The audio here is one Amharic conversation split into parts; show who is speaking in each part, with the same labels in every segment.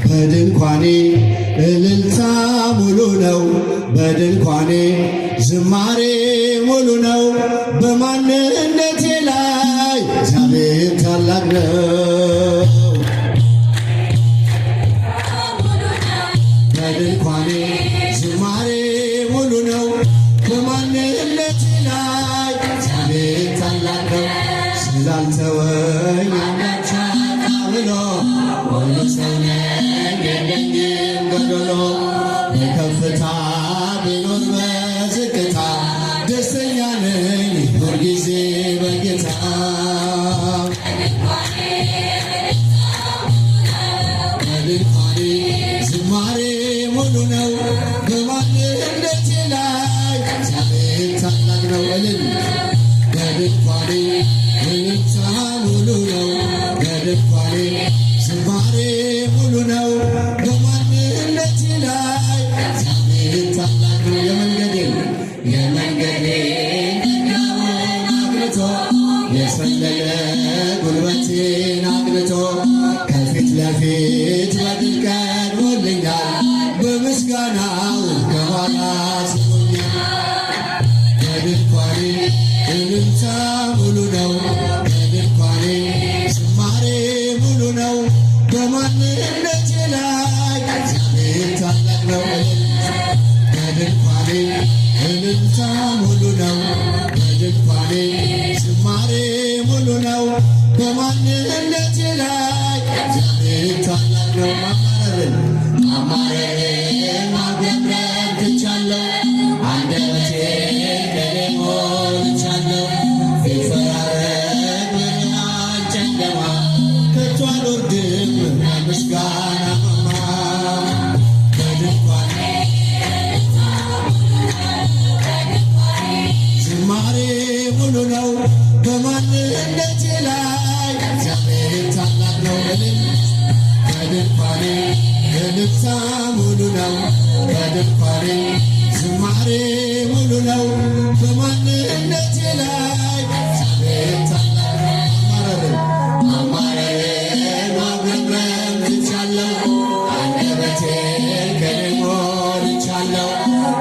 Speaker 1: በድንኳኔ እልልታ ሙሉ ነው፣ በድንኳኔ ዝማሬ ሙሉ ነው። በማንነቴ ላይ እግዚአብሔር ታላቅ ነው። በድንኳኔ ዝማሬ ሙሉ ነው፣ በማንነቴ ላይ እግዚአብሔር ታላቅ ነው። ስላልተወኝ አንዳች አጣ ብሎ ሁሉ ሰው ነኝ የለኝም ጎደሎ። በከፍታ ብኖር በዝቅታ ደስተኛ ነኝ ሁልጊዜ በጌታ። በድንኳኔ ዝማሬ ሙሉ ነው፣ በማንነቴ ላይ እግዚአብሔር ታላቅ ነው። እልል በድንኳኔ እልልታ ሙሉ ነው፣ በድንኳኔ ዝማሬ ሙሉ ነው፣ በማንነቴ ላይ እግዚአብሔር ታላቅ ነው። የመንገዴን ድንጋዩን አቅንቶ የሰለለ ጉልበቴን አቅንቶ ከፊት ለፊት በድል ቀድሞልኛል፣ በምስጋናው ከኋላ ስሞኛል። በድንኳኔ እልልታ ሙሉ ነው፣ በድንኳኔ ዝማሬ ሙሉ ነው፣ በማንነቴ ላይ እግዚአብሔር ታላቅ ነው። በድንኳኔ እልልታ ሙሉ ነው፣ በድንኳኔ ዝማሬ ሙሉ ነው፣ በማንነቴ ላይ እግዚአብሔር ታላቅ ነው። ማማረርን ማጉረምረም ትቻለሁ፣ አንደበቴን ከኔ ሞልቻለሁ። ቢፈራረቅ ብርሃን ጨለማ ከቶ አልወርድም ከምስጋና ማማ። በድንኳኔ ዝማሬ ሙሉ ነው፣ በማንነቴ ላይ እግዚአብሔር ታላቅ ነው። በድንኳኔ እልልታ ሙሉ ነው፣ በድንኳኔ ዝማሬ ሙሉ ነው፣ በማንነቴ ላይ እግዚአብሔር ታላቅ ነው። ማማረርን ማጉረምረም ትቻለሁ፣ አንደበቴን ከኔ ሞልቻለሁ።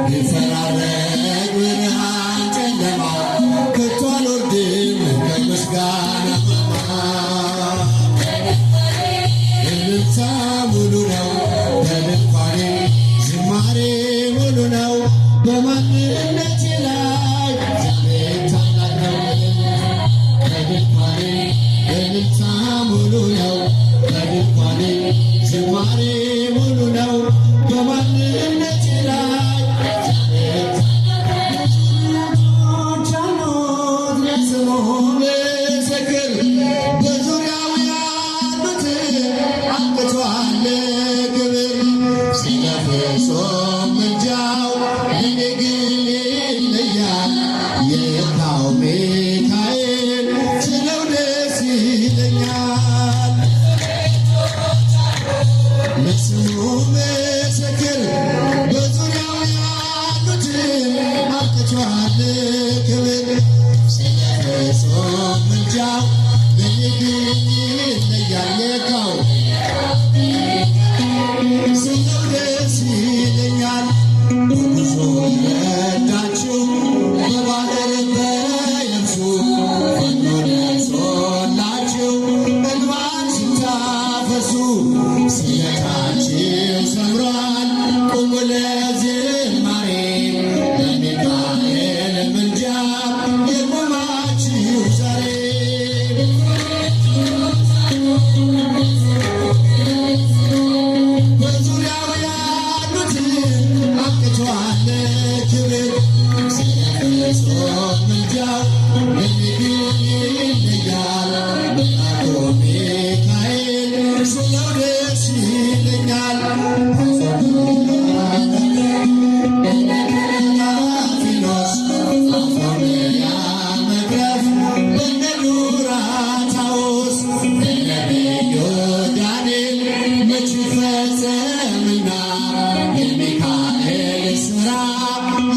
Speaker 1: ቢፈራረቅ ብርሃን ጨለማ ከቶ አልወርድም ከምስጋና ማማ። እልልታ ሙሉ ነው፣ በድንኳኔ ዝማሬ ሙሉ ነው፣ በማንነቴ ላይ እግዚአብሔር ታላቅ ነው። በድንኳኔ እልልታ ሙሉ ነው፣ በድንኳኔ ዝማሬ ሙሉ ነው፣ በማንነቴ ላይ እግዚአብሔር ታላቅ ነው። ቻሉት ለስሙ ምስክር በዙሪያው ያሉትን አብቅቶአል ክብር። ስለ ፍጹም ምልጃው እኔ ግን ይለያል፣ የካው ሚካኤል ስለው ደስ ይለኛል። ለስሙ ምስክር በዙሪያው ያሉትን አብቅቶአል ክብር። ስለ ፍጹም ምልጃው እኔ ግን ይለያል፣ የካው ስለው ደስ ይለኛል። በጉዞ ረዳችሁ በባህር በየብሱ ፈጥኖ ደርሶላችሁ እንባን ስታፈሱ ስለታችሁ ሰምሯል። ቁሙ ለዝማሬ ለሚካኤል ምልጃ የቆማችሁ ዛሬ። በዙሪያው ያሉትን አብቅቶአል ክብር። ስለ ፍጹም ምልጃው ለሚግን ይለያል፣ መልአኩ ሚካኤል ስለው ደስ ይለኛል። ፊኖስ አፎምያ መግረፍ በነዱራታውስ በነቢዩ ዳንኤል መች ፈጸምና የሚካኤል ሥራ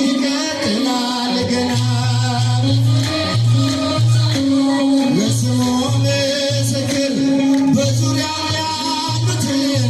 Speaker 1: ይቀጥላል ገና። ለስሙ ምስክር በዙሪያው ያሉትን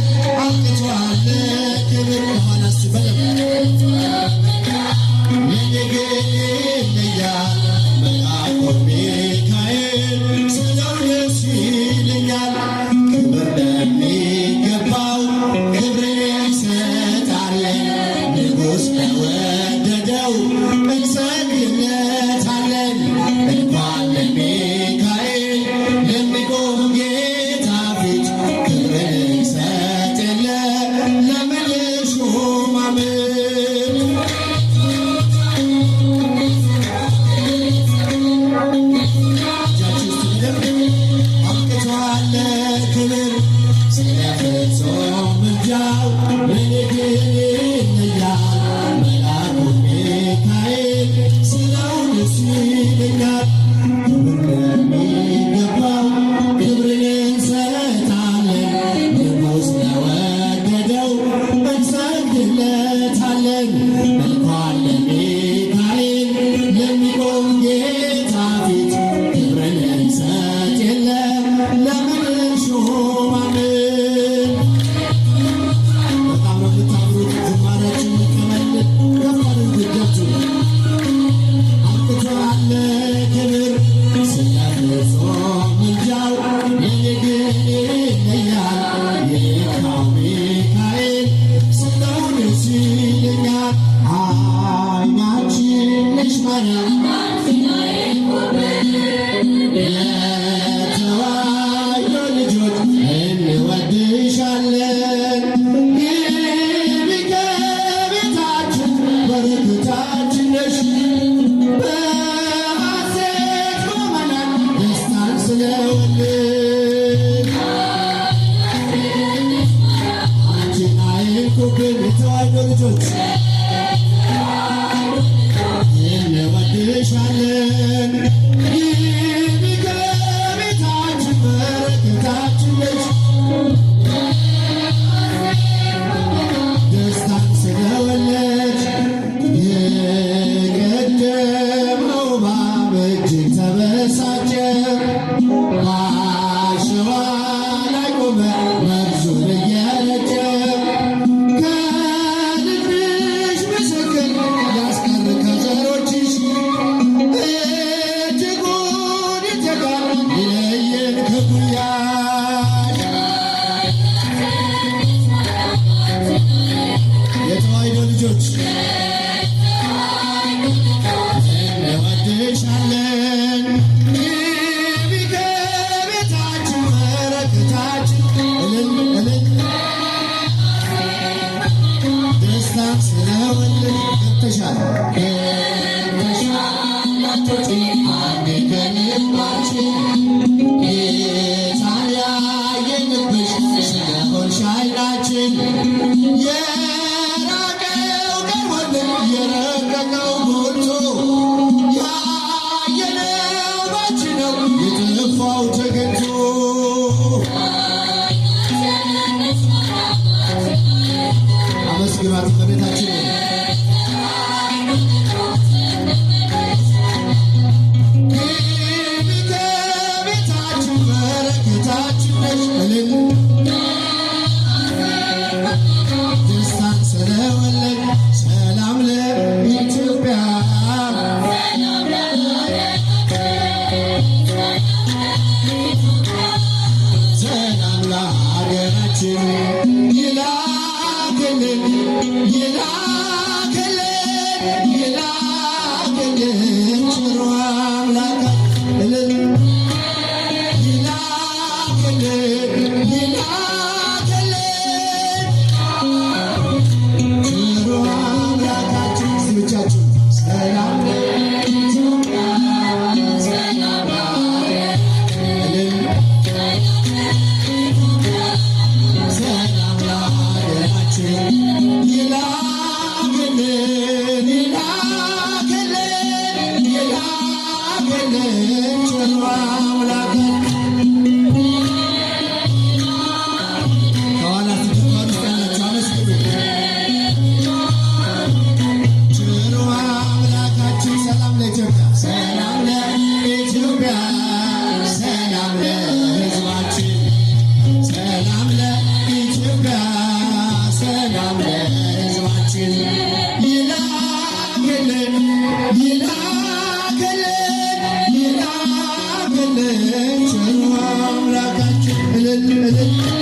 Speaker 1: Hallelujah.